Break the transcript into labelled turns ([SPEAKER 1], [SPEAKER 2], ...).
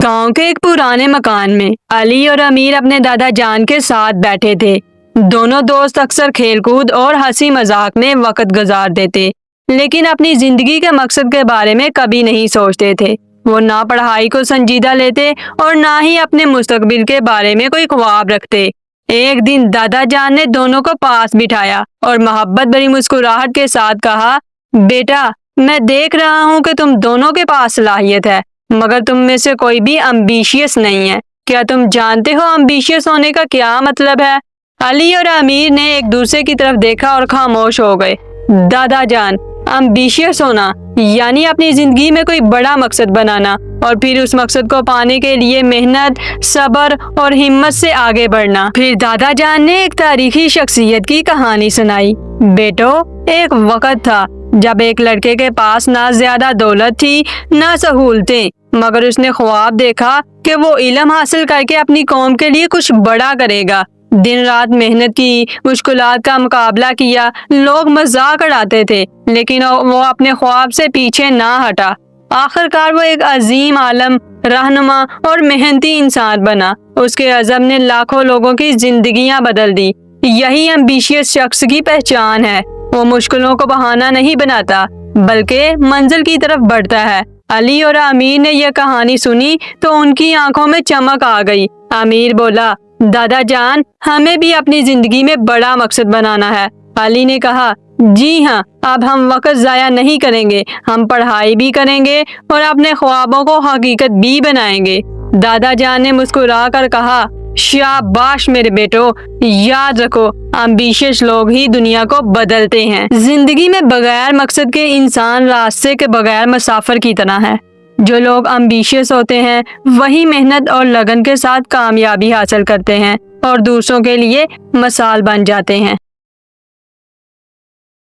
[SPEAKER 1] गांव के एक पुराने मकान में अली और अमीर अपने दादा जान के साथ बैठे थे। दोनों दोस्त अक्सर खेलकूद और हंसी मजाक में वक्त गुजार देते, लेकिन अपनी जिंदगी के मकसद के बारे में कभी नहीं सोचते थे। वो ना पढ़ाई को संजीदा लेते और ना ही अपने मुस्तकबिल के बारे में कोई ख्वाब रखते। एक दिन दादा जान ने दोनों को पास बिठाया और मोहब्बत भरी मुस्कुराहट के साथ कहा, बेटा, मैं देख रहा हूँ कि तुम दोनों के पास सलाहियत है, मगर तुम में से कोई भी एम्बिशियस नहीं है। क्या तुम जानते हो एम्बिशियस होने का क्या मतलब है? अली और अमीर ने एक दूसरे की तरफ देखा और खामोश हो गए। दादा जान, एम्बिशियस होना यानी अपनी जिंदगी में कोई बड़ा मकसद बनाना और फिर उस मकसद को पाने के लिए मेहनत, सब्र और हिम्मत से आगे बढ़ना। फिर दादा जान ने एक तारीखी शख्सियत की कहानी सुनाई। बेटो, एक वक्त था जब एक लड़के के पास ना ज्यादा दौलत थी ना सहूलतें, मगर उसने ख्वाब देखा कि वो इल्म हासिल करके अपनी कौम के लिए कुछ बड़ा करेगा। दिन रात मेहनत की, मुश्किलात का मुकाबला किया, लोग मजाक उड़ाते थे, लेकिन वो अपने ख्वाब से पीछे ना हटा। आखिरकार वो एक अजीम आलम, रहनुमा और मेहनती इंसान बना। उसके अज़म ने लाखों लोगों की जिंदगियां बदल दी। यही एम्बिशियस शख्स की पहचान है। वो मुश्किलों को बहाना नहीं बनाता, बल्कि मंजिल की तरफ बढ़ता है। अली और अमीर ने यह कहानी सुनी तो उनकी आंखों में चमक आ गई। अमीर बोला, दादा जान, हमें भी अपनी जिंदगी में बड़ा मकसद बनाना है। अली ने कहा, जी हाँ, अब हम वक्त जाया नहीं करेंगे, हम पढ़ाई भी करेंगे और अपने ख्वाबों को हकीकत भी बनाएंगे। दादा जान ने मुस्कुरा कर कहा, शाबाश मेरे बेटो, याद रखो, एम्बिशियस लोग ही दुनिया को बदलते हैं। जिंदगी में बगैर मकसद के इंसान रास्ते के बगैर मुसाफिर की तरह है। जो लोग एम्बिशियस होते हैं वही मेहनत और लगन के साथ कामयाबी हासिल करते हैं और दूसरों के लिए मिसाल बन जाते हैं।